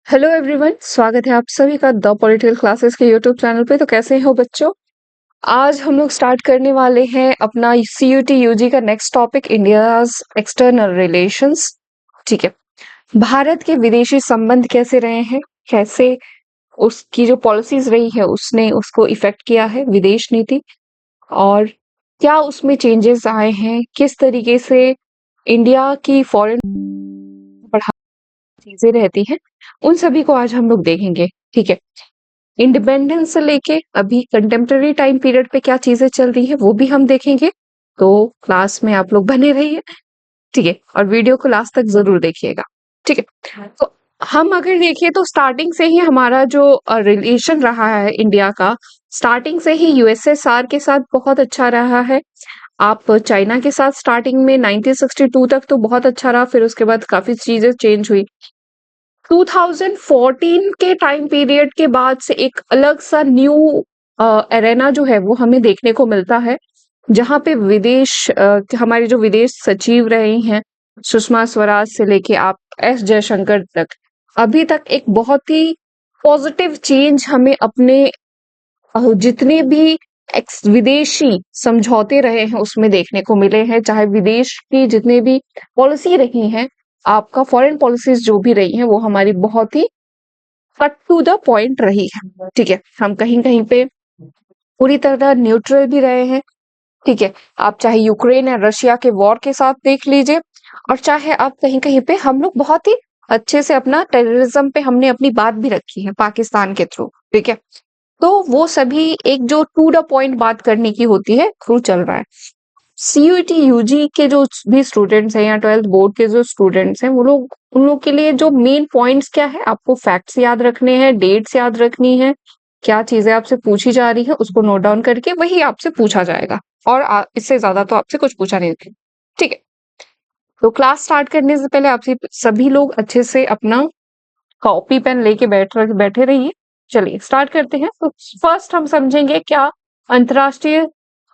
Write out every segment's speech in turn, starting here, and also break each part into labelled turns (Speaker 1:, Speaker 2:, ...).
Speaker 1: Hello everyone, स्वागत है आप सभी का द पॉलिटिकल क्लासेस के यूट्यूब चैनल पे। तो कैसे हो बच्चों? आज हम लोग स्टार्ट करने वाले हैं अपना सीयूटी यूजी का next topic, India's external relations. ठीक है। भारत के विदेशी संबंध कैसे रहे हैं, कैसे उसकी जो पॉलिसीज रही है उसने उसको इफेक्ट किया है, विदेश नीति, और क्या उसमें चेंजेस आए हैं, किस तरीके से इंडिया की फॉरेन चीजें रहती हैं, उन सभी को आज हम लोग देखेंगे। ठीक है। इंडिपेंडेंस से लेके अभी कंटेम्प्रेरी टाइम पीरियड पे क्या चीजें चल रही है वो भी हम देखेंगे। तो क्लास में आप लोग बने रहिए। ठीक है। और वीडियो को लास्ट तक जरूर देखिएगा। ठीक है। तो हम अगर देखिए तो स्टार्टिंग से ही हमारा जो रिलेशन रहा है इंडिया का, स्टार्टिंग से ही यूएसएसआर के साथ बहुत अच्छा रहा है। आप चाइना के साथ स्टार्टिंग में 1962 तक तो बहुत अच्छा रहा, फिर उसके बाद काफी चीजें चेंज हुई। 2014 के टाइम पीरियड के बाद से एक अलग सा न्यू एरेना जो है वो हमें देखने को मिलता है, जहाँ पे हमारे जो विदेश सचिव रहे हैं, सुषमा स्वराज से लेके आप एस जयशंकर तक, अभी तक एक बहुत ही पॉजिटिव चेंज हमें अपने जितने भी विदेशी समझौते रहे हैं उसमें देखने को मिले हैं। चाहे विदेश की जितने भी पॉलिसी रही हैं, आपका फॉरेन पॉलिसीज जो भी रही हैं, वो हमारी बहुत ही कट टू द पॉइंट रही है। ठीक है। हम कहीं कहीं पे पूरी तरह न्यूट्रल भी रहे हैं। ठीक है। आप चाहे यूक्रेन या रशिया के वॉर के साथ देख लीजिए, और चाहे आप कहीं कहीं पे हम लोग बहुत ही अच्छे से अपना टेररिज्म पे हमने अपनी बात भी रखी है पाकिस्तान के थ्रू। ठीक है। तो वो सभी एक जो टू द पॉइंट बात करने की होती है थ्रू चल रहा है। सीयूटी यूजी के जो भी स्टूडेंट्स हैं या 12th बोर्ड के जो स्टूडेंट्स हैं, वो लोग उन लोग के लिए जो मेन पॉइंट्स क्या है, आपको फैक्ट्स याद रखने हैं, डेट्स याद रखनी है, क्या चीजें आपसे पूछी जा रही है उसको नोट डाउन करके वही आपसे पूछा जाएगा, और इससे ज्यादा तो आपसे कुछ पूछा नहीं जाएगा। ठीक है। तो क्लास स्टार्ट करने से पहले आपसे सभी लोग अच्छे से अपना कॉपी पेन लेके बैठे रहिए। चलिए स्टार्ट करते हैं। तो फर्स्ट हम समझेंगे क्या अंतरराष्ट्रीय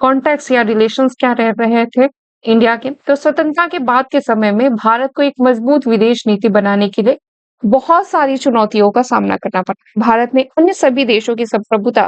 Speaker 1: कॉन्टेक्स्ट या रिलेशंस क्या रह रहे थे इंडिया के। तो स्वतंत्रता के बाद के समय में भारत को एक मजबूत विदेश नीति बनाने के लिए बहुत सारी चुनौतियों का सामना करना पड़ा। भारत ने अन्य सभी देशों की संप्रभुता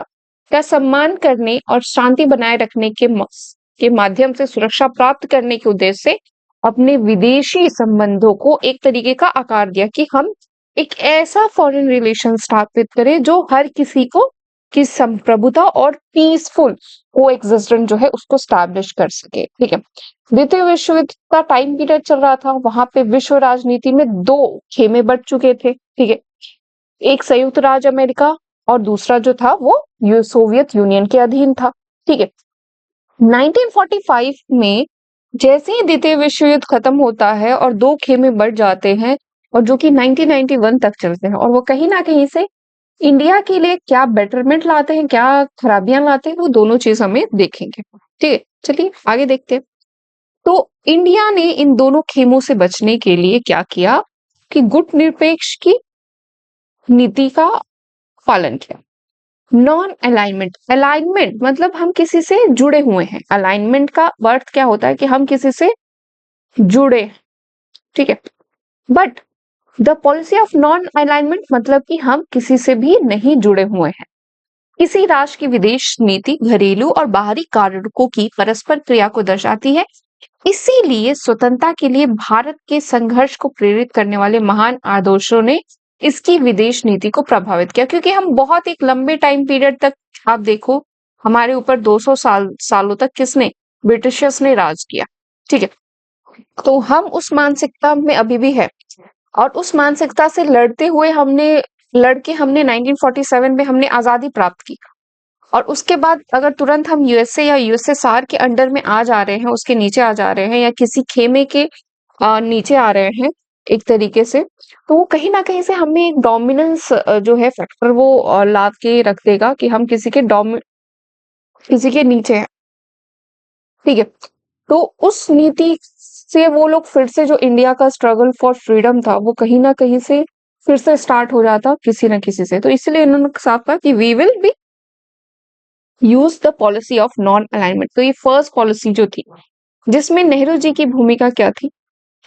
Speaker 1: का सम्मान करने और शांति बनाए रखने के माध्यम से सुरक्षा प्राप्त करने के उद्देश्य से अपने विदेशी संबंधों को एक तरीके का आकार दिया कि हम एक ऐसा फॉरेन रिलेशन स्थापित करें जो हर किसी को की संप्रभुता और पीसफुल को एग्जिस्टेंस जो है उसको स्टैब्लिश कर सके। ठीक है। द्वितीय विश्व युद्ध का टाइम पीरियड चल रहा था, वहां पे विश्व राजनीति में दो खेमे बढ़ चुके थे। ठीक है। एक संयुक्त राज्य अमेरिका और दूसरा जो था वो सोवियत यूनियन के अधीन था। ठीक है। 1945 में जैसे ही द्वितीय विश्व युद्ध खत्म होता है और दो खेमे बढ़ जाते हैं, और जो कि 1991 तक चलते हैं, और वो कहीं ना कहीं से इंडिया के लिए क्या बेटरमेंट लाते हैं, क्या खराबियां लाते हैं, वो दोनों चीज हमें देखेंगे। ठीक है। चलिए आगे देखते हैं। तो इंडिया ने इन दोनों खेमों से बचने के लिए क्या किया कि गुट निरपेक्ष की नीति का पालन किया। नॉन अलाइनमेंट, अलाइनमेंट मतलब हम किसी से जुड़े हुए हैं। अलाइनमेंट का अर्थ क्या होता है कि हम किसी से जुड़े। ठीक है। But the policy of non alignment मतलब कि हम किसी से भी नहीं जुड़े हुए हैं। किसी राष्ट्र की विदेश नीति घरेलू और बाहरी कारकों की परस्पर क्रिया को दर्शाती है। इसीलिए स्वतंत्रता के लिए भारत के संघर्ष को प्रेरित करने वाले महान आदर्शों ने इसकी विदेश नीति को प्रभावित किया, क्योंकि हम बहुत एक लंबे टाइम पीरियड तक, आप देखो हमारे ऊपर 200 सालों तक किसने, ब्रिटिशर्स ने राज किया। ठीक है। तो हम उस मानसिकता में अभी भी है, और उस मानसिकता से लड़के हमने 1947 में हमने आजादी प्राप्त की। और उसके बाद अगर तुरंत हम यूएसए या यूएसएसआर के अंडर में आ जा रहे हैं, उसके नीचे आ जा रहे हैं, या किसी खेमे के नीचे आ रहे हैं एक तरीके से, तो वो कहीं ना कहीं से हमें एक डोमिनेंस जो है फैक्टर वो ला के रख देगा कि हम किसी के नीचे हैं। ठीक है। तो उस नीति से वो लोग फिर से जो इंडिया का स्ट्रगल फॉर फ्रीडम था वो कहीं ना कहीं से फिर से स्टार्ट हो जाता किसी ना किसी से। तो इसलिए इन्होंने साफ कहा कि we will be use the policy of non alignment. तो ये फर्स्ट पॉलिसी जो थी, जिसमें नेहरू जी की भूमिका क्या थी,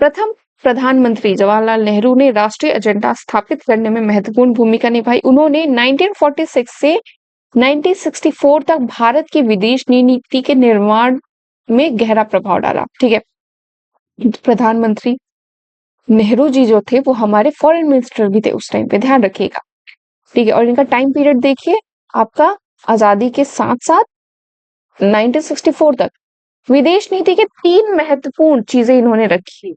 Speaker 1: प्रथम प्रधानमंत्री जवाहरलाल नेहरू ने राष्ट्रीय एजेंडा स्थापित करने में महत्वपूर्ण भूमिका निभाई। उन्होंने 1946 से 1964 तक भारत की विदेश नीति के निर्माण में गहरा प्रभाव डाला। ठीक है, प्रधानमंत्री नेहरू जी जो थे वो हमारे फॉरेन मिनिस्टर भी थे उस टाइम पे, ध्यान रखिएगा। ठीक है, और इनका टाइम पीरियड देखिए आपका आजादी के साथ साथ 1964 तक। विदेश नीति के 3 महत्वपूर्ण चीजें इन्होंने रखी।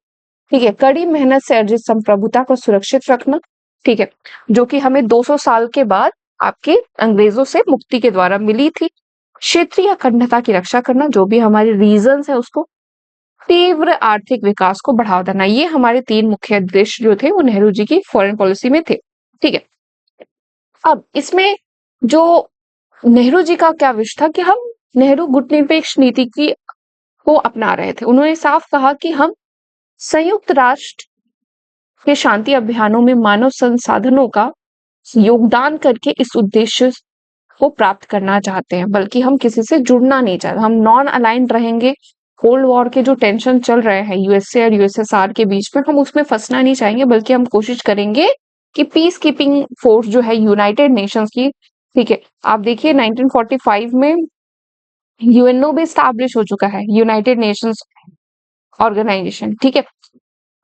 Speaker 1: ठीक है, कड़ी मेहनत से अर्जित संप्रभुता को सुरक्षित रखना, ठीक है, जो कि हमें 200 साल के बाद आपके अंग्रेजों से मुक्ति के द्वारा मिली थी। क्षेत्रीय अखंडता की रक्षा करना, जो भी हमारे रीजन्स है उसको, तीव्र आर्थिक विकास को बढ़ावा देना। ये हमारे 3 मुख्य उद्देश्य जो थे वो नेहरू जी की फॉरेन पॉलिसी में थे। ठीक है, अब इसमें जो नेहरू जी का क्या विश था कि हम नेहरू गुटनिरपेक्ष नीति की को अपना रहे थे। उन्होंने साफ कहा कि हम संयुक्त राष्ट्र के शांति अभियानों में मानव संसाधनों का योगदान करके इस उद्देश्य को प्राप्त करना चाहते हैं, बल्कि हम किसी से जुड़ना नहीं चाहते। हम नॉन अलाइंड रहेंगे। कोल्ड वॉर के जो टेंशन चल रहे हैं यूएसए और यूएसएसआर के बीच में, हम उसमें फंसना नहीं चाहेंगे, बल्कि हम कोशिश करेंगे कि पीस कीपिंग फोर्स जो है यूनाइटेड नेशंस की, ठीक है, आप देखिए 1945 में यूएनओ भी स्टैब्लिश हो चुका है, यूनाइटेड नेशंस ऑर्गेनाइजेशन। ठीक है,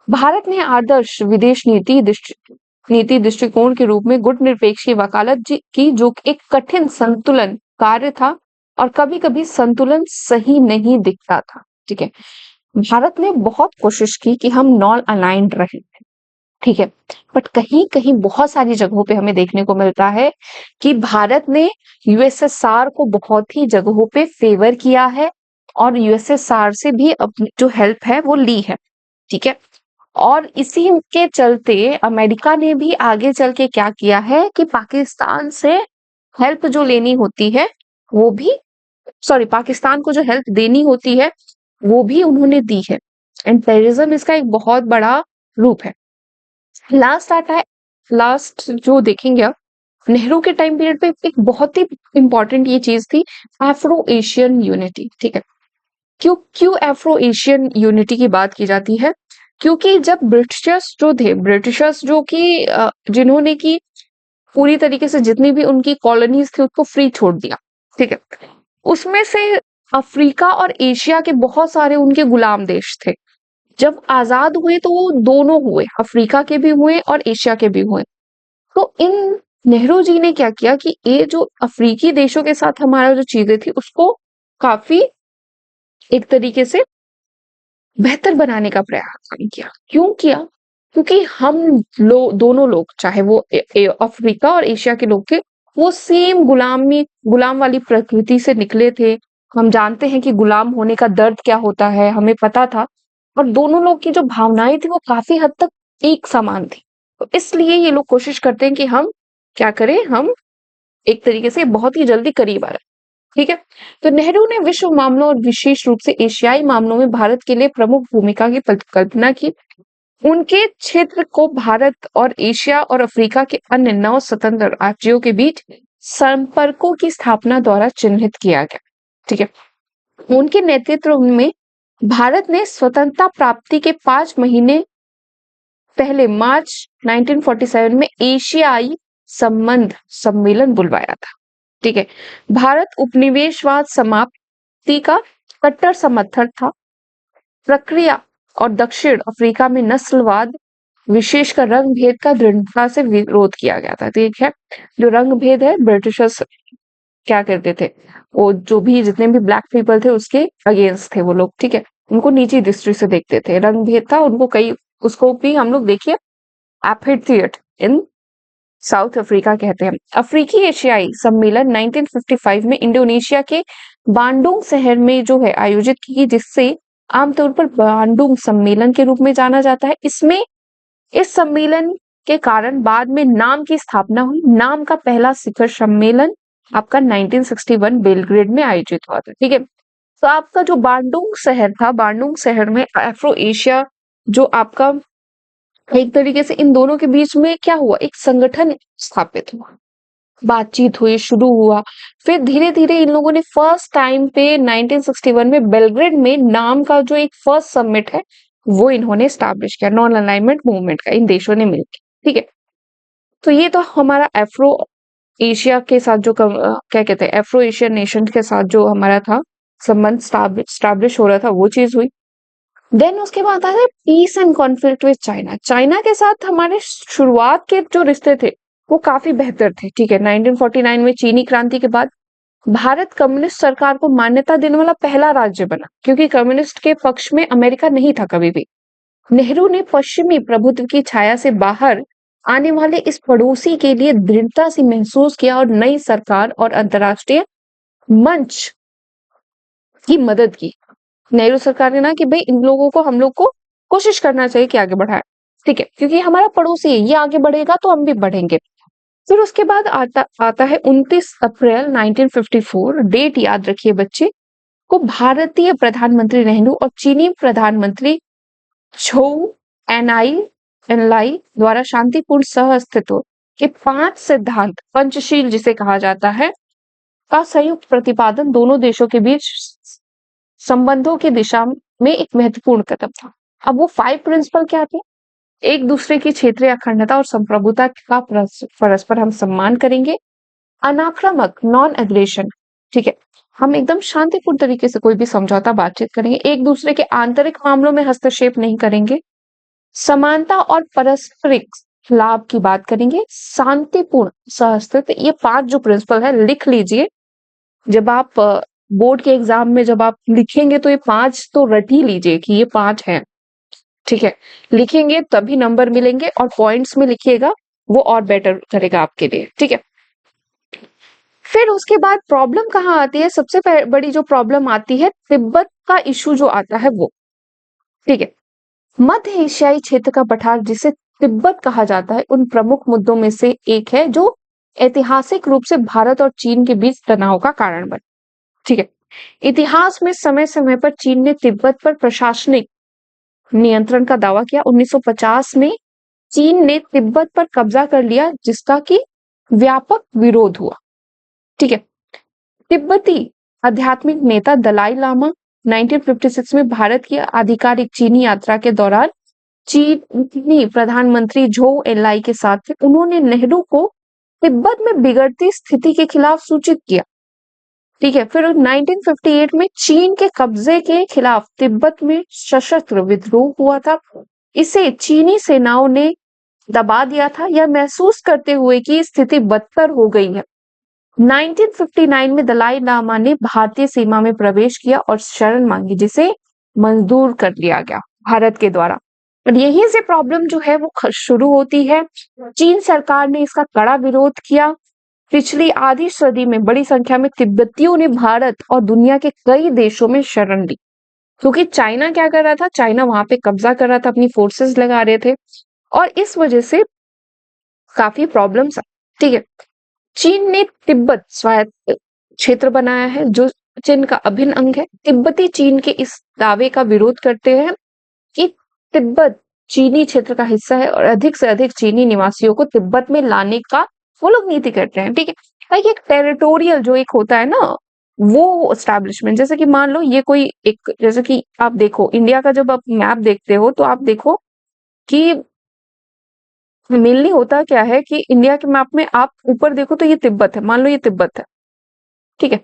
Speaker 1: भारत ने आदर्श विदेश नीति दृष्टिकोण के रूप में गुटनिरपेक्ष की वकालत की, जो एक कठिन संतुलन कार्य था और कभी-कभी संतुलन सही नहीं दिखता था। ठीक है, भारत ने बहुत कोशिश की कि हम नॉन अलाइंड रहें। ठीक है, बट कहीं कहीं बहुत सारी जगहों पे हमें देखने को मिलता है कि भारत ने यूएसएसआर को बहुत ही जगहों पे फेवर किया है और यूएसएसआर से भी अपनी जो हेल्प है वो ली है। ठीक है, और इसी के चलते अमेरिका ने भी आगे चल के क्या किया है कि पाकिस्तान से हेल्प जो लेनी होती है वो भी, सॉरी, पाकिस्तान को जो हेल्प देनी होती है वो भी उन्होंने दी है। एंड टेररिज्म इसका एक बहुत बड़ा रूप है। लास्ट आता है, लास्ट जो देखेंगे आप, नेहरू के टाइम पीरियड पे एक बहुत ही इंपॉर्टेंट ये चीज थी, अफ्रो एशियन यूनिटी। ठीक है, क्यों अफ्रो एशियन यूनिटी की बात की जाती है? क्योंकि जब ब्रिटिशर्स जो कि जिन्होंने की पूरी तरीके से जितनी भी उनकी कॉलोनीज थी उसको फ्री छोड़ दिया। ठीक है, उसमें से अफ्रीका और एशिया के बहुत सारे उनके गुलाम देश थे। जब आजाद हुए तो वो दोनों हुए, अफ्रीका के भी हुए और एशिया के भी हुए। तो इन नेहरू जी ने क्या किया कि ये जो अफ्रीकी देशों के साथ हमारा जो चीजें थी उसको काफी एक तरीके से बेहतर बनाने का प्रयास किया। क्यों किया? क्योंकि हम दोनों लोग, चाहे वो अफ्रीका और एशिया के लोग थे, वो सेम गुलाम वाली प्रकृति से निकले थे। हम जानते हैं कि गुलाम होने का दर्द क्या होता है, हमें पता था, और दोनों लोग की जो भावनाएं थी वो काफी हद तक एक समान थी। तो इसलिए ये लोग कोशिश करते हैं कि हम क्या करें, हम एक तरीके से बहुत ही जल्दी करीब आ रहे। ठीक है, तो नेहरू ने विश्व मामलों और विशेष रूप से एशियाई मामलों में भारत के लिए प्रमुख भूमिका की कल्पना की। उनके क्षेत्र को भारत और एशिया और अफ्रीका के अन्य 9 स्वतंत्र राज्यों के बीच संपर्कों की स्थापना द्वारा चिन्हित किया गया। ठीक है, उनके नेतृत्व में भारत ने स्वतंत्रता प्राप्ति के 5 महीने पहले मार्च 1947 में एशियाई संबंध सम्मेलन बुलवाया था। ठीक है, भारत उपनिवेशवाद समाप्ति का कट्टर समर्थक था। प्रक्रिया और दक्षिण अफ्रीका में नस्लवाद, विशेषकर रंग भेद का दृढ़ता से विरोध किया गया था। ठीक है, जो रंग भेद है, ब्रिटिशर्स क्या करते थे, वो जो भी जितने भी ब्लैक पीपल थे उसके अगेंस्ट थे वो लोग। ठीक है, उनको नीची दृष्टि से देखते थे, रंग भेद था उनको। कई उसको भी हम लोग देखिए एपार्थाइड इन साउथ अफ्रीका कहते हैं। अफ्रीकी एशियाई सम्मेलन 1955 में इंडोनेशिया के बांडुंग शहर में जो है आयोजित की, जिससे आमतौर पर बांडुंग सम्मेलन के रूप में जाना जाता है। इस सम्मेलन के कारण बाद में नाम की स्थापना हुई। नाम का पहला शिखर सम्मेलन आपका 1961 बेलग्रेड में आयोजित हुआ था। ठीक है, तो आपका जो बांडुंग शहर था, बांडुंग शहर में अफ्रो एशिया जो आपका एक तरीके से इन दोनों के बीच में क्या हुआ, एक संगठन स्थापित हुआ, बातचीत हुई, शुरू हुआ। फिर धीरे धीरे इन लोगों ने फर्स्ट टाइम पे 1961 में बेलग्रेड में नाम का जो एक फर्स्ट समिट है वो इन्होंने स्टैब्लिश किया, नॉन अलाइनमेंट मूवमेंट का, इन देशों ने मिलकर। ठीक है, तो ये तो हमारा एफ्रो एशिया के साथ जो क्या कहते हैं, एफ्रो एशियन नेशन के साथ जो हमारा था संबंध स्टैब्लिश हो रहा था, वो चीज हुई। देन उसके बाद आता है peace and conflict with China. China के साथ हमारे शुरुआत के जो रिश्ते थे वो काफी बेहतर थे। ठीक है, 1949 में चीनी क्रांति के बाद भारत कम्युनिस्ट सरकार को मान्यता देने वाला पहला राज्य बना, क्योंकि कम्युनिस्ट के पक्ष में अमेरिका नहीं था कभी भी। नेहरू ने पश्चिमी प्रभुत्व की छाया से बाहर आने वाले इस पड़ोसी के लिए दृढ़ता से महसूस किया और नई सरकार और अंतर्राष्ट्रीय मंच की मदद की। नेहरू सरकार ने ना कि भाई इन लोगों को, हम लोग को कोशिश करना चाहिए कि आगे बढ़ाए। ठीक है, क्योंकि हमारा पड़ोसी है, ये आगे बढ़ेगा तो हम भी बढ़ेंगे। फिर उसके बाद आता है 29 अप्रैल 1954, डेट याद रखिए बच्चे, को भारतीय प्रधानमंत्री नेहरू और चीनी प्रधानमंत्री झोउ एनलाई द्वारा शांतिपूर्ण सह अस्तित्व के 5 सिद्धांत, पंचशील जिसे कहा जाता है, का संयुक्त प्रतिपादन दोनों देशों के बीच संबंधों की दिशा में एक महत्वपूर्ण कदम था। अब वो 5 प्रिंसिपल क्या थे? एक दूसरे की क्षेत्रीय अखंडता और संप्रभुता का परस्पर हम सम्मान करेंगे, अनाक्रामक नॉन एग्रेशन। ठीक है, हम एकदम शांतिपूर्ण तरीके से कोई भी समझौता बातचीत करेंगे, एक दूसरे के आंतरिक मामलों में हस्तक्षेप नहीं करेंगे, समानता और पारस्परिक लाभ की बात करेंगे, शांतिपूर्ण सहअस्तित्व। ये 5 जो प्रिंसिपल है लिख लीजिए। जब आप बोर्ड के एग्जाम में जब आप लिखेंगे तो ये 5 तो रट ही लीजिए कि ये 5 हैं। ठीक है, लिखेंगे तभी नंबर मिलेंगे, और पॉइंट्स में लिखिएगा, वो और बेटर करेगा आपके लिए। ठीक है, फिर उसके बाद प्रॉब्लम कहाँ आती है? सबसे बड़ी जो प्रॉब्लम आती है, तिब्बत का इशू जो आता है वो। ठीक है, मध्य एशियाई क्षेत्र का पठार जिसे तिब्बत कहा जाता है, उन प्रमुख मुद्दों में से एक है जो ऐतिहासिक रूप से भारत और चीन के बीच तनाव का कारण बना। ठीक है, इतिहास में समय समय पर चीन ने तिब्बत पर प्रशासनिक नियंत्रण का दावा किया। 1950 में चीन ने तिब्बत पर कब्जा कर लिया, जिसका कि व्यापक विरोध हुआ। ठीक है, तिब्बती आध्यात्मिक नेता दलाई लामा 1956 में भारत की आधिकारिक चीनी यात्रा के दौरान चीनी प्रधानमंत्री झोउ एनलाई के साथ थे। उन्होंने नेहरू को तिब्बत में बिगड़ती स्थिति के खिलाफ सूचित किया। ठीक है, फिर 1958 में चीन के कब्जे के खिलाफ तिब्बत में सशस्त्र विद्रोह हुआ था। इसे चीनी सेनाओं ने दबा दिया था, यह महसूस करते हुए कि स्थिति बदतर हो गई है। 1959 में दलाई लामा ने भारतीय सीमा में प्रवेश किया और शरण मांगी, जिसे मंजूर कर लिया गया भारत के द्वारा। और यहीं से प्रॉब्लम जो है वो शुरू होती है। चीन सरकार ने इसका कड़ा विरोध किया। पिछली आधी सदी में बड़ी संख्या में तिब्बतियों ने भारत और दुनिया के कई देशों में शरण ली, क्योंकि चाइना क्या कर रहा था? चाइना वहां पे कब्जा कर रहा था, अपनी फोर्सेस लगा रहे थे, और इस वजह से काफी प्रॉब्लम्स। ठीक है, चीन ने तिब्बत स्वायत्त क्षेत्र बनाया है जो चीन का अभिन्न अंग है। तिब्बती चीन के इस दावे का विरोध करते हैं कि तिब्बत चीनी क्षेत्र का हिस्सा है और अधिक से अधिक चीनी निवासियों को तिब्बत में लाने का वो लोग नीति करते हैं। ठीक है, लाइक एक टेरिटोरियल जो एक होता है ना, वो एस्टैब्लिशमेंट। जैसे कि मान लो ये कोई एक, जैसे कि आप देखो इंडिया का जब आप मैप देखते हो तो आप देखो कि मेनली होता क्या है कि इंडिया के मैप में आप ऊपर देखो तो ये तिब्बत है, मान लो ये तिब्बत है। ठीक है,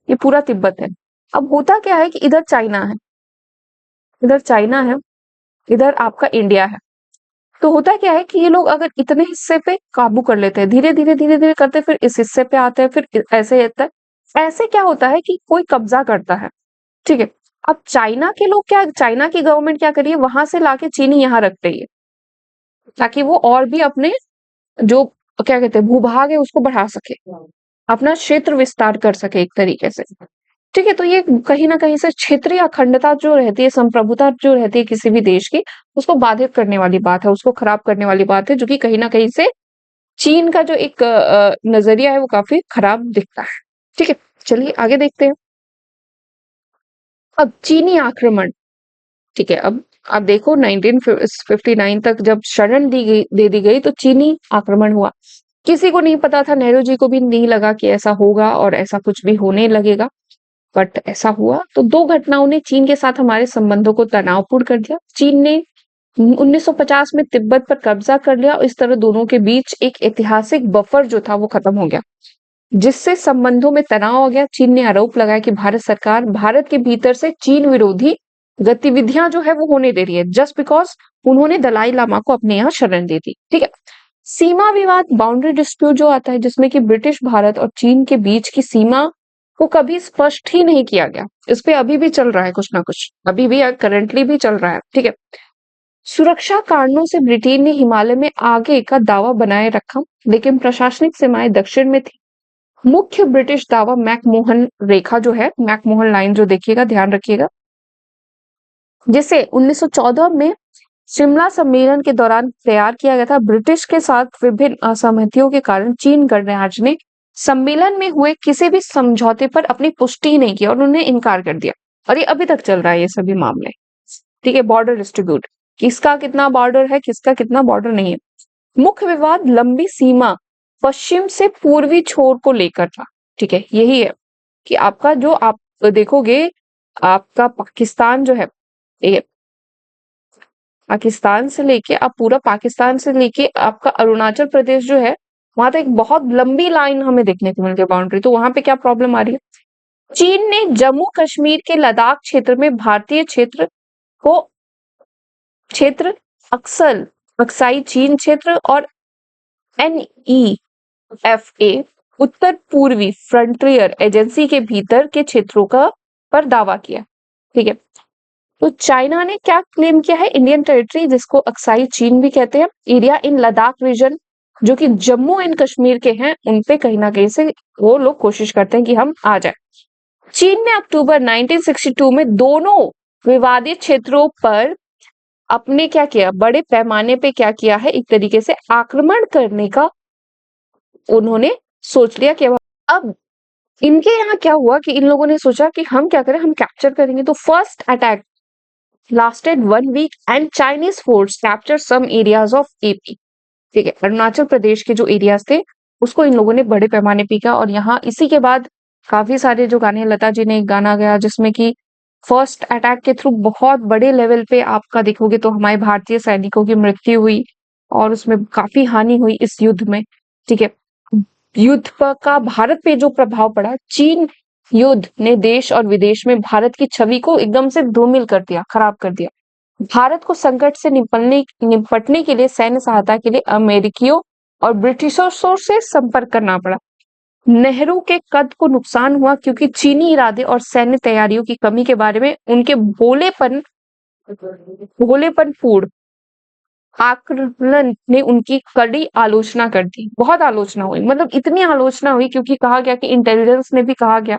Speaker 1: ये पूरा तिब्बत है। अब होता क्या है कि इधर चाइना है, इधर चाइना है, इधर आपका इंडिया है। तो होता क्या है कि ये लोग अगर इतने हिस्से पे काबू कर लेते हैं, धीरे धीरे करते, फिर इस हिस्से पे आते हैं, फिर ऐसे होता है। ऐसे क्या होता है कि कोई कब्जा करता है। ठीक है, अब चाइना के लोग क्या, चाइना की गवर्नमेंट क्या करिए, वहां से लाके चीनी यहाँ रख रही है, ताकि वो और भी अपने जो क्या कहते हैं भूभाग है उसको बढ़ा सके, अपना क्षेत्र विस्तार कर सके एक तरीके से। ठीक है, तो ये कहीं ना कहीं से क्षेत्रीय अखंडता जो रहती है, संप्रभुता जो रहती है किसी भी देश की, उसको बाधित करने वाली बात है, उसको खराब करने वाली बात है, जो कि कहीं ना कहीं से चीन का जो एक नजरिया है वो काफी खराब दिखता है। ठीक है, चलिए आगे देखते हैं। अब चीनी आक्रमण। ठीक है, अब आप देखो 1959 तक जब शरण दे दी गई तो चीनी आक्रमण हुआ। किसी को नहीं पता था, नेहरू जी को भी नहीं लगा कि ऐसा होगा और ऐसा कुछ भी होने लगेगा। बट ऐसा हुआ तो दो घटनाओं ने चीन के साथ हमारे संबंधों को तनावपूर्ण कर दिया। चीन ने 1950 में तिब्बत पर कब्जा कर लिया और इस तरह दोनों के बीच एक ऐतिहासिक बफर जो था वो खत्म हो गया, जिससे संबंधों में तनाव आ गया। चीन ने आरोप लगाया कि भारत सरकार भारत के भीतर से चीन विरोधी गतिविधियां जो है वो होने दे रही है, जस्ट बिकॉज उन्होंने दलाई लामा को अपने यहाँ शरण दे दी। ठीक है। सीमा विवाद, बाउंड्री डिस्प्यूट जो आता है, जिसमें कि ब्रिटिश भारत और चीन के बीच की सीमा को कभी स्पष्ट ही नहीं किया गया। इस पे अभी भी चल रहा है कुछ ना कुछ, अभी भी करंटली भी चल रहा है। ठीक है। सुरक्षा कारणों से ब्रिटेन ने हिमालय में आगे का दावा बनाए रखा, लेकिन प्रशासनिक सीमाएं दक्षिण में थी। मुख्य ब्रिटिश दावा मैकमोहन रेखा जो है, मैकमोहन लाइन जो देखिएगा, ध्यान रखिएगा, जिसे 1914 में शिमला सम्मेलन के दौरान तैयार किया गया था। ब्रिटिश के साथ विभिन्न असहमतियों के कारण चीन गणराज्य ने सम्मेलन में हुए किसी भी समझौते पर अपनी पुष्टि ही नहीं की और उन्होंने इनकार कर दिया, और ये अभी तक चल रहा है ये सभी मामले। ठीक है। बॉर्डर डिस्ट्रीब्यूट, किसका कितना बॉर्डर है, किसका कितना बॉर्डर नहीं है। मुख्य विवाद लंबी सीमा पश्चिम से पूर्वी छोर को लेकर था। ठीक है। यही है कि आपका जो आप देखोगे, आपका पाकिस्तान जो है, ये पाकिस्तान से लेके आप पूरा पाकिस्तान से लेके आपका अरुणाचल प्रदेश जो है, वहां तक एक बहुत लंबी लाइन हमें देखने को मिलती है बाउंड्री। तो वहां पे क्या प्रॉब्लम आ रही है। चीन ने जम्मू कश्मीर के लद्दाख क्षेत्र में भारतीय क्षेत्र अक्साई चीन क्षेत्र और NEFA उत्तर पूर्वी फ्रंटियर एजेंसी के भीतर के क्षेत्रों का पर दावा किया। ठीक है। तो चाइना ने क्या क्लेम किया है, इंडियन टेरिटरी, जिसको अक्साई चीन भी कहते हैं, एरिया इन लद्दाख रीजन जो कि जम्मू एंड कश्मीर के हैं, उनपे कहीं ना कहीं से वो लोग कोशिश करते हैं कि हम आ जाए। चीन ने अक्टूबर 1962 में दोनों विवादित क्षेत्रों पर अपने क्या किया, बड़े पैमाने पे क्या किया है, एक तरीके से आक्रमण करने का उन्होंने सोच लिया कि अब इनके यहाँ क्या हुआ कि इन लोगों ने सोचा कि हम क्या करें, हम कैप्चर करेंगे। तो first attack lasted 1 week and Chinese force captured some areas of AP। ठीक है। अरुणाचल प्रदेश के जो एरियाज थे उसको इन लोगों ने बड़े पैमाने पे किया, और यहाँ इसी के बाद काफी सारे जो गाने, लता जी ने एक गाना गाया जिसमें कि फर्स्ट अटैक के थ्रू बहुत बड़े लेवल पे आपका देखोगे तो हमारे भारतीय सैनिकों की मृत्यु हुई और उसमें काफी हानि हुई इस युद्ध में। ठीक है। का भारत पे जो प्रभाव पड़ा, चीन युद्ध ने देश और विदेश में भारत की छवि को एकदम से धूमिल कर दिया, खराब कर दिया। भारत को संकट से निपटने के लिए सैन्य सहायता के लिए अमेरिकियों और ब्रिटिशर्सों से संपर्क करना पड़ा। नेहरू के कद को नुकसान हुआ क्योंकि चीनी इरादे और सैन्य तैयारियों की कमी के बारे में उनके भोलेपनपूर्ण आकलन ने उनकी कड़ी आलोचना कर दी। बहुत आलोचना हुई, मतलब इतनी आलोचना हुई क्योंकि कहा गया कि इंटेलिजेंस ने भी कहा गया।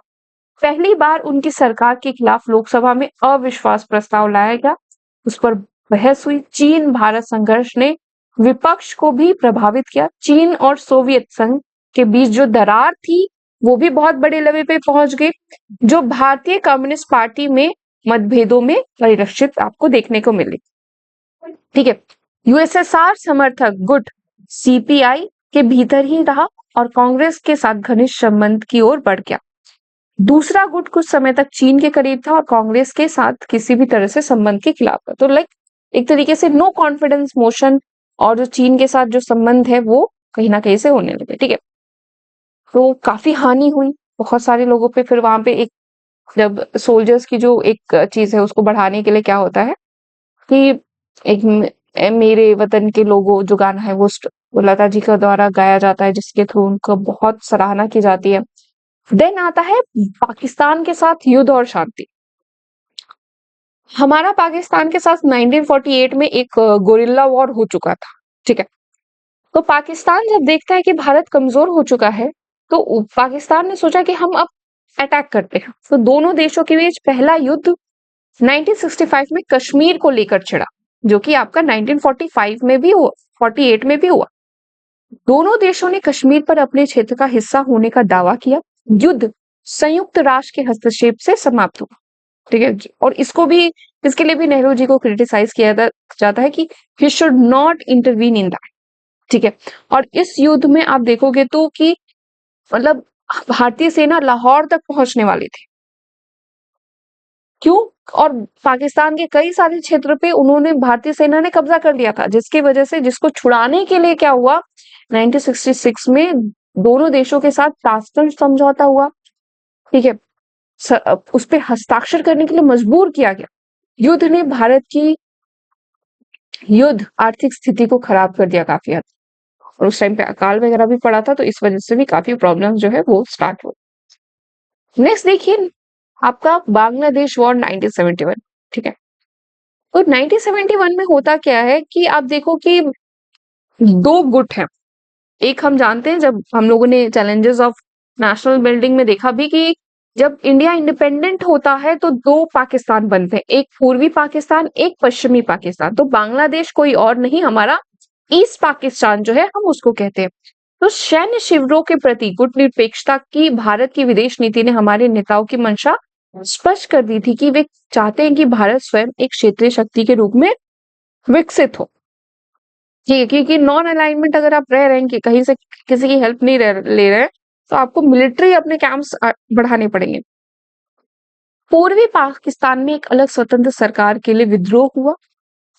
Speaker 1: पहली बार उनकी सरकार के खिलाफ लोकसभा में अविश्वास प्रस्ताव लाया गया, उस पर बहस हुई। चीन भारत संघर्ष ने विपक्ष को भी प्रभावित किया। चीन और सोवियत संघ के बीच जो दरार थी वो भी बहुत बड़े लेवल पे पहुंच गई, जो भारतीय कम्युनिस्ट पार्टी में मतभेदों में परिलक्षित आपको देखने को मिली। ठीक है। यूएसएसआर समर्थक गुट CPI के भीतर ही रहा और कांग्रेस के साथ घनिष्ठ संबंध की ओर बढ़ गया। दूसरा गुट कुछ समय तक चीन के करीब था और कांग्रेस के साथ किसी भी तरह से संबंध के खिलाफ था। तो एक तरीके से नो कॉन्फिडेंस मोशन, और जो चीन के साथ जो संबंध है वो कहीं ना कहीं से होने लगे। ठीक है। तो काफी हानि हुई बहुत सारे लोगों पे। फिर वहां पे एक, जब सोल्जर्स की जो एक चीज है उसको बढ़ाने के लिए क्या होता है कि एक मेरे वतन के लोगों जो गाना है वो लता जी के द्वारा गाया जाता है, जिसके थ्रू उनको बहुत सराहना की जाती है। देन आता है पाकिस्तान के साथ युद्ध और शांति। हमारा पाकिस्तान के साथ 1948 में एक गोरिल्ला वॉर हो चुका था। ठीक है। तो पाकिस्तान जब देखता है कि भारत कमजोर हो चुका है तो पाकिस्तान ने सोचा कि हम अब अटैक करते हैं। तो दोनों देशों के बीच पहला युद्ध 1965 में कश्मीर को लेकर छिड़ा, जो कि आपका 1945 में भी हुआ, 48 में भी हुआ। दोनों देशों ने कश्मीर पर अपने क्षेत्र का हिस्सा होने का दावा किया। युद्ध संयुक्त राष्ट्र के हस्तक्षेप से समाप्त हुआ। ठीक है। और इसके लिए भी नेहरू जी को क्रिटिसाइज किया जाता है कि he should not intervene in that. ठीक है। और इस युद्ध में आप देखोगे तो कि मतलब भारतीय सेना लाहौर तक पहुंचने वाली थी, क्यों? और पाकिस्तान के कई सारे क्षेत्र पे उन्होंने भारतीय सेना ने कब्जा कर लिया था, जिसकी वजह से जिसको छुड़ाने के लिए क्या हुआ, 1966 में दोनों देशों के साथ ताशकंद समझौता हुआ। ठीक है, उस पे हस्ताक्षर करने के लिए मजबूर किया गया। युद्ध ने भारत की युद्ध आर्थिक स्थिति को खराब कर दिया काफी हद तक। और उस टाइम पे अकाल वगैरह भी पड़ा था, तो इस वजह से भी काफी प्रॉब्लम जो है वो स्टार्ट हुई। नेक्स्ट देखिए आपका बांग्लादेश वॉर 1971। ठीक है, तो 1971 में होता क्या है कि आप देखो कि दो गुट हैं। एक हम जानते हैं, जब हम लोगों ने चैलेंजेस ऑफ नेशनल बिल्डिंग में देखा भी कि जब इंडिया इंडिपेंडेंट होता है तो दो पाकिस्तान बनते हैं, एक पूर्वी पाकिस्तान, एक पश्चिमी पाकिस्तान। तो बांग्लादेश कोई और नहीं, हमारा ईस्ट पाकिस्तान जो है हम उसको कहते हैं। तो सैन्य शिविरों के प्रति गुटनिरपेक्षता की भारत की विदेश नीति ने हमारे नेताओं की मंशा स्पष्ट कर दी थी कि वे चाहते हैं कि भारत स्वयं एक क्षेत्रीय शक्ति के रूप में विकसित हो। ठीक है, क्योंकि नॉन अलाइनमेंट अगर आप रह रहे हैं कि कहीं से किसी की हेल्प नहीं ले रहे हैं, तो आपको मिलिट्री अपने कैंप्स बढ़ाने पड़ेंगे। पूर्वी पाकिस्तान में एक अलग स्वतंत्र सरकार के लिए विद्रोह हुआ।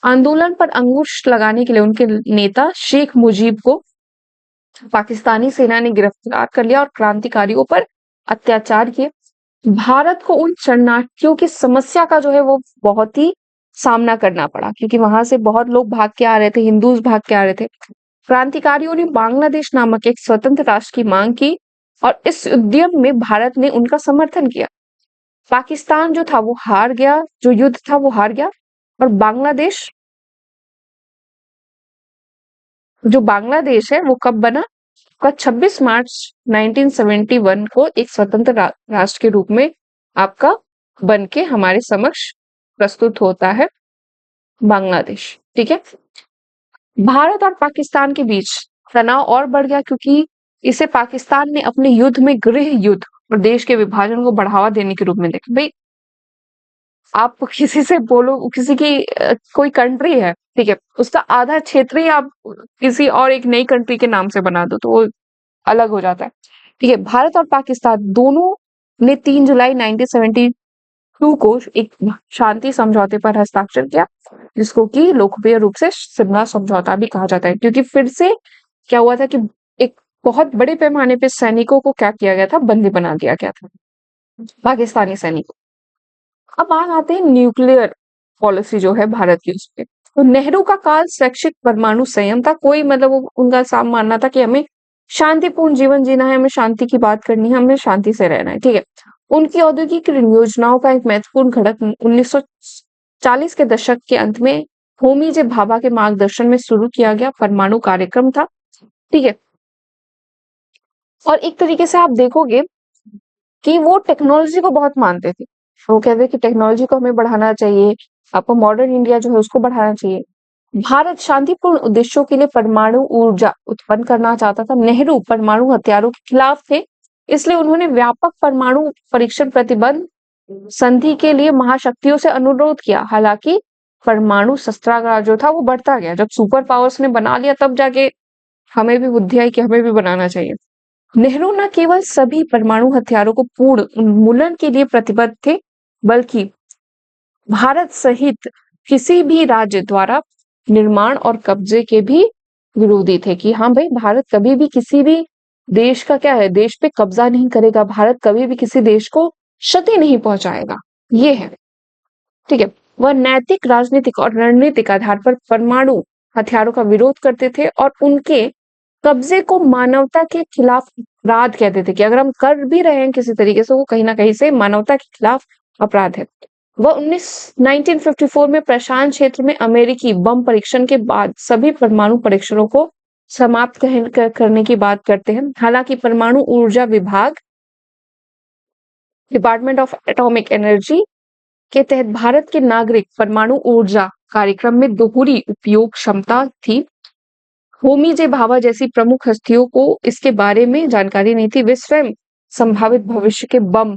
Speaker 1: आंदोलन पर अंकुश लगाने के लिए उनके नेता शेख मुजीब को पाकिस्तानी सेना ने गिरफ्तार कर लिया और क्रांतिकारियों पर अत्याचार किए। भारत को उन शरणार्थियों की समस्या का जो है वो बहुत ही सामना करना पड़ा, क्योंकि वहां से बहुत लोग भाग के आ रहे थे, हिंदूज भाग के आ रहे थे। क्रांतिकारियों ने बांग्लादेश नामक एक स्वतंत्र राष्ट्र की मांग की और इस उद्यम में भारत ने उनका समर्थन किया। पाकिस्तान जो था वो हार गया, जो युद्ध था वो हार गया, और बांग्लादेश है वो कब बना? का 26 मार्च 1971 को एक स्वतंत्र राष्ट्र के रूप में आपका बन के हमारे समक्ष प्रस्तुत होता है बांग्लादेश। ठीक है, भारत और पाकिस्तान के बीच तनाव और बढ़ गया, क्योंकि इसे पाकिस्तान ने अपने युद्ध में गृह युद्ध और देश के विभाजन को बढ़ावा देने के रूप में देखा। भाई आप किसी से बोलो, किसी की कोई कंट्री है, ठीक है, उसका आधा क्षेत्र ही आप किसी और एक नई कंट्री के नाम से बना दो, तो वो अलग हो जाता है। ठीक है, भारत और पाकिस्तान दोनों ने 3 जुलाई 1972 को एक शांति समझौते पर हस्ताक्षर किया, जिसको कि लोकप्रिय रूप से शिमला समझौता भी कहा जाता है, क्योंकि फिर से क्या हुआ था कि एक बहुत बड़े पैमाने पे सैनिकों को क्या किया गया था, बंदी बना दिया गया था, पाकिस्तानी सैनिकों। अब बात आते हैं न्यूक्लियर पॉलिसी जो है भारत की, उस पे। तो नेहरू का काल शैक्षिक परमाणु संयम था। कोई मतलब उनका साफ मानना था कि हमें शांतिपूर्ण जीवन जीना है, हमें शांति की बात करनी है, हमें शांति से रहना है। ठीक है, उनकी औद्योगिक योजनाओं का एक महत्वपूर्ण घटक 1940 के दशक के अंत में होमी जे भाभा के मार्गदर्शन में शुरू किया गया परमाणु कार्यक्रम था। ठीक है, और एक तरीके से आप देखोगे कि वो टेक्नोलॉजी को बहुत मानते थे। वो कहते कि टेक्नोलॉजी को हमें बढ़ाना चाहिए, आपको मॉडर्न इंडिया जो है उसको बढ़ाना चाहिए। भारत शांतिपूर्ण उद्देश्यों के लिए परमाणु ऊर्जा उत्पन्न करना चाहता था। नेहरू परमाणु हथियारों के खिलाफ थे, इसलिए उन्होंने व्यापक परमाणु परीक्षण प्रतिबंध संधि के लिए महाशक्तियों से अनुरोध किया। हालांकि परमाणु शस्त्रागार जो था वो बढ़ता गया। जब सुपर पावर्स ने बना लिया, तब जाके हमें भी बुद्धि आई कि हमें भी बनाना चाहिए। नेहरू न केवल सभी परमाणु हथियारों को पूर्ण उन्मूलन के लिए प्रतिबद्ध थे, बल्कि भारत सहित किसी भी राज्य द्वारा निर्माण और कब्जे के भी विरोधी थे, कि हाँ भाई भारत कभी भी किसी भी देश का क्या है, देश पे कब्जा नहीं करेगा, भारत कभी भी किसी देश को क्षति नहीं पहुंचाएगा, ये है। ठीक है, वह नैतिक, राजनीतिक और रणनीतिक आधार पर परमाणु हथियारों का विरोध करते थे और उनके कब्जे को मानवता के खिलाफ अपराध कहते थे, कि अगर हम कर भी रहे हैं किसी तरीके से, वो कहीं ना कहीं से मानवता के खिलाफ अपराध है। वह 1954 में प्रशांत क्षेत्र में अमेरिकी बम परीक्षण के बाद सभी परमाणु परीक्षणों को समाप्त करने की बात करते हैं। हालांकि परमाणु ऊर्जा विभाग, डिपार्टमेंट ऑफ एटॉमिक एनर्जी के तहत भारत के नागरिक परमाणु ऊर्जा कार्यक्रम में दोहरी उपयोग क्षमता थी। होमी जे भाभा जैसी प्रमुख हस्तियों को इसके बारे में जानकारी नहीं थी। वे स्वयं संभावित भविष्य के बम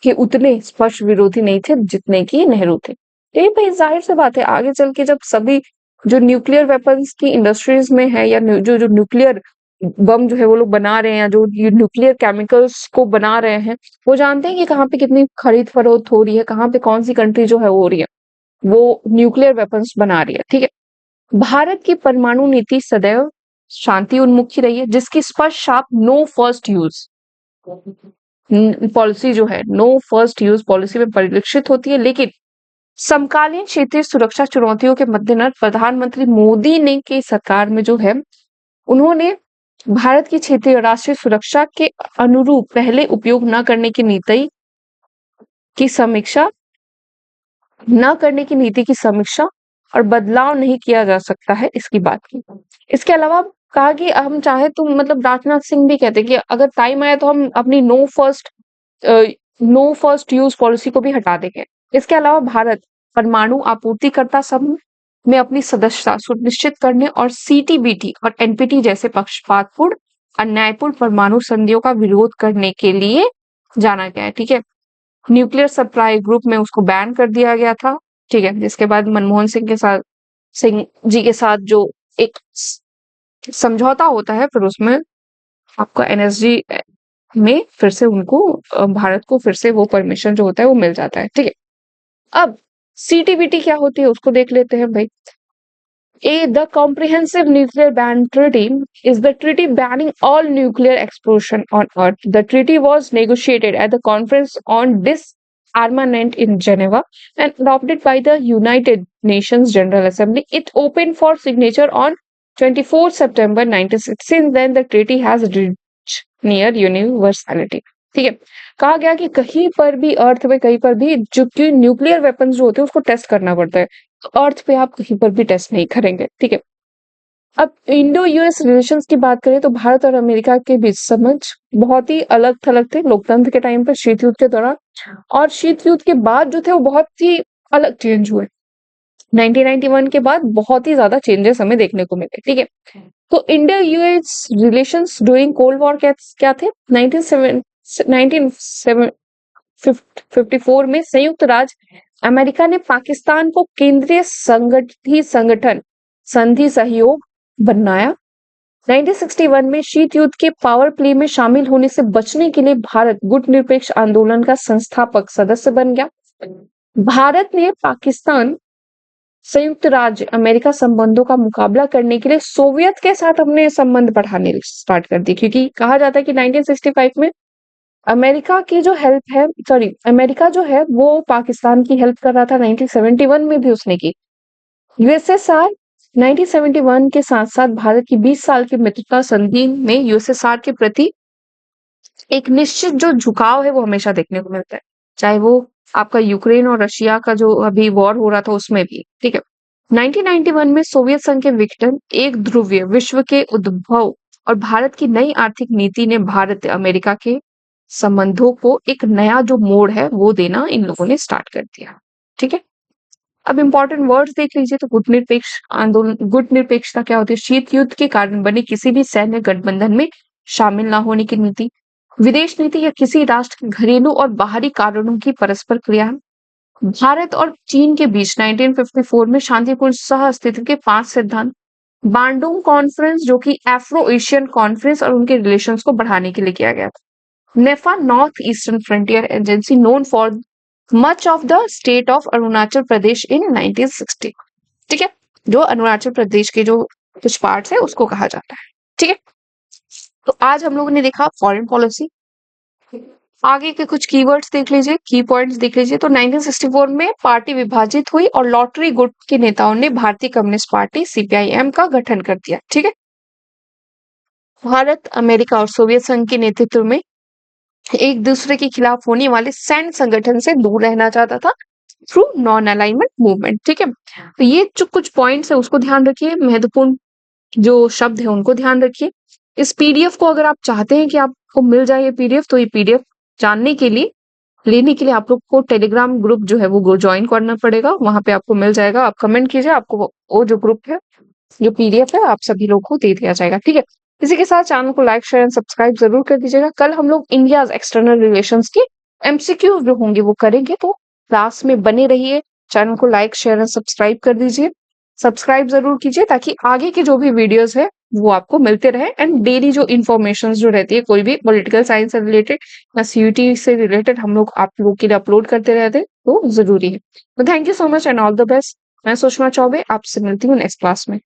Speaker 1: के उतने स्पष्ट विरोधी नहीं थे जितने कि नेहरू थे। ये भाई जाहिर सी बात है, आगे चल के जब सभी जो न्यूक्लियर वेपन्स की इंडस्ट्रीज में है, या जो न्यूक्लियर बम जो है वो लोग बना रहे हैं, या जो ये न्यूक्लियर केमिकल्स को बना रहे हैं, वो जानते हैं कि कहाँ पे कितनी खरीद फरोख्त हो रही है, कहाँ पे कौन सी कंट्री जो है वो हो रही है, वो न्यूक्लियर वेपन्स बना रही है, ठीक है। भारत की परमाणु नीति सदैव शांति उन्मुखी रही है, जिसकी स्पष्ट छाप नो फर्स्ट यूज पॉलिसी जो है, नो फर्स्ट यूज पॉलिसी में परिलक्षित होती है। लेकिन समकालीन क्षेत्रीय सुरक्षा चुनौतियों के मद्देनजर प्रधानमंत्री मोदी ने की सरकार में जो है, उन्होंने भारत की क्षेत्रीय और राष्ट्रीय सुरक्षा के अनुरूप पहले उपयोग न करने की नीति की समीक्षा और बदलाव नहीं किया जा सकता है, इसकी बात की। इसके अलावा कहा कि हम चाहे तो मतलब राजनाथ सिंह भी कहते हैं कि अगर टाइम आया तो हम अपनी नो फर्स्ट यूज पॉलिसी को भी हटा देंगे। इसके अलावा भारत परमाणु आपूर्तिकर्ता समूह में अपनी सदस्यता सुनिश्चित करने और सीटीबीटी और एनपीटी जैसे पक्षपातपूर्ण अन्यायपूर्ण परमाणु संधियों का विरोध करने के लिए जाना गया है, ठीक है। न्यूक्लियर सप्लाई ग्रुप में उसको बैन कर दिया गया था, ठीक है। जिसके बाद मनमोहन सिंह जी के साथ जो एक समझौता होता है, फिर उसमें आपका एनएसजी में फिर से उनको भारत को फिर से वो परमिशन जो होता है वो मिल जाता है, ठीक है। अब सीटीबीटी क्या होती है उसको देख लेते हैं भाई। The Comprehensive Nuclear Ban Treaty is the treaty banning all nuclear explosion on Earth. The treaty was negotiated at the Conference on Disarmament in Geneva and adopted by the United Nations General Assembly. It opened for signature on 24 September 1960. Since then, the treaty has reached near universality. ठीक है, कहा गया कि कहीं पर भी अर्थ में कहीं पर भी जो कि न्यूक्लियर वेपन्स जो होते हैं उसको टेस्ट करना पड़ता है, तो अर्थ पे आप कहीं पर भी टेस्ट नहीं करेंगे, ठीक है। अब इंडो यूएस रिलेशंस की बात करें तो भारत और अमेरिका के बीच समझ बहुत ही अलग थलग थे लोकतंत्र के टाइम पर, शीत युद्ध के दौरान, और शीत युद्ध के बाद जो थे वो बहुत ही अलग चेंज हुए। 1991 के बाद बहुत ही ज्यादा चेंजेस हमें देखने को मिले, ठीक है। तो Indo US relations during cold war क्या थे? 1954 में संयुक्त राज्य अमेरिका ने पाकिस्तान को केंद्रीय संगठन संधि सहयोग बनाया। 1961 में शीत युद्ध के पावर प्ले में शामिल होने से बचने के लिए भारत गुटनिरपेक्ष आंदोलन का संस्थापक सदस्य बन गया। भारत ने पाकिस्तान संयुक्त राज्य अमेरिका संबंधों का मुकाबला करने के लिए सोवियत के साथ अपने संबंध बढ़ाने स्टार्ट कर दिए, क्योंकि कहा जाता है कि 1965 में अमेरिका जो है वो पाकिस्तान की हेल्प कर रहा था। 1971 में भी उसने की। यूएसएसआर 1971 के साथ साथ भारत की 20 साल की मित्रता संधि में यूएसएसआर के प्रति एक निश्चित जो झुकाव है वो हमेशा देखने को मिलता है, चाहे वो आपका यूक्रेन और रशिया का जो अभी वॉर हो रहा था उसमें भी, ठीक है। 1991 में सोवियत संघ के विघटन, एक ध्रुवीय विश्व के उद्भव और भारत की नई आर्थिक नीति ने भारत अमेरिका के संबंधों को एक नया जो मोड़ है वो देना इन लोगों ने स्टार्ट कर दिया, ठीक है। अब इंपॉर्टेंट वर्ड्स देख लीजिए तो गुटनिरपेक्षता क्या होती है? शीत युद्ध के कारण बने किसी भी सैन्य गठबंधन में शामिल ना होने की नीति, विदेश नीति या किसी राष्ट्र के घरेलू और बाहरी कारणों की परस्पर क्रिया। भारत और चीन के बीच 1954 में शांतिपूर्ण सह अस्तित्व के 5 सिद्धांत। बांडुंग कॉन्फ्रेंस जो कि एफ्रो एशियन कॉन्फ्रेंस और उनके रिलेशंस को बढ़ाने के लिए किया गया था। NEFA north eastern frontier agency known for much of the state of Arunachal Pradesh in 1960, ठीक है। जो अरुणाचल प्रदेश के जो कुछ पार्ट्स है उसको कहा जाता है, ठीक है। तो आज हम लोगों ने देखा फॉरेन पॉलिसी। आगे के कुछ कीवर्ड्स देख लीजिए, की पॉइंट्स देख लीजिए। तो 1964 में पार्टी विभाजित हुई और लॉटरी गुट के नेताओं ने भारतीय कम्युनिस्ट पार्टी सीपीआईएम का गठन कर दिया, ठीक है। भारत अमेरिका और सोवियत संघ के नेतृत्व में एक दूसरे के खिलाफ होने वाले सैन्य संगठन से दूर रहना चाहता था थ्रू नॉन अलाइनमेंट मूवमेंट, ठीक है। तो ये जो कुछ पॉइंट्स है उसको ध्यान रखिए, महत्वपूर्ण जो शब्द है उनको ध्यान रखिए। इस पीडीएफ को अगर आप चाहते हैं कि आपको मिल जाए ये पीडीएफ, तो ये पीडीएफ जानने के लिए लेने के लिए आप लोग को टेलीग्राम ग्रुप जो है वो ज्वाइन करना पड़ेगा, वहां पे आपको मिल जाएगा। आप कमेंट कीजिए, आपको वो जो ग्रुप है, जो पीडीएफ है, आप सभी लोग को दे दिया जाएगा, ठीक है। इसी के साथ चैनल को लाइक शेयर एंड सब्सक्राइब जरूर कर दीजिएगा। कल हम लोग इंडिया एक्सटर्नल रिलेशंस के एमसीक्यू जो होंगे वो करेंगे, तो क्लास में बने रहिए। चैनल को लाइक शेयर एंड सब्सक्राइब कर दीजिए, सब्सक्राइब जरूर कीजिए ताकि आगे के जो भी वीडियोस है वो आपको मिलते रहे एंड डेली जो इन्फॉर्मेशन जो रहती है कोई भी पॉलिटिकल साइंस से रिलेटेड या सीयूटी से रिलेटेड हम लोग आप लोग के लिए अपलोड करते रहते हैं, तो ज़रूरी है। तो thank you so much and all the best. मैं सुषमा चौबे आपसे मिलती हूँ नेक्स्ट क्लास में।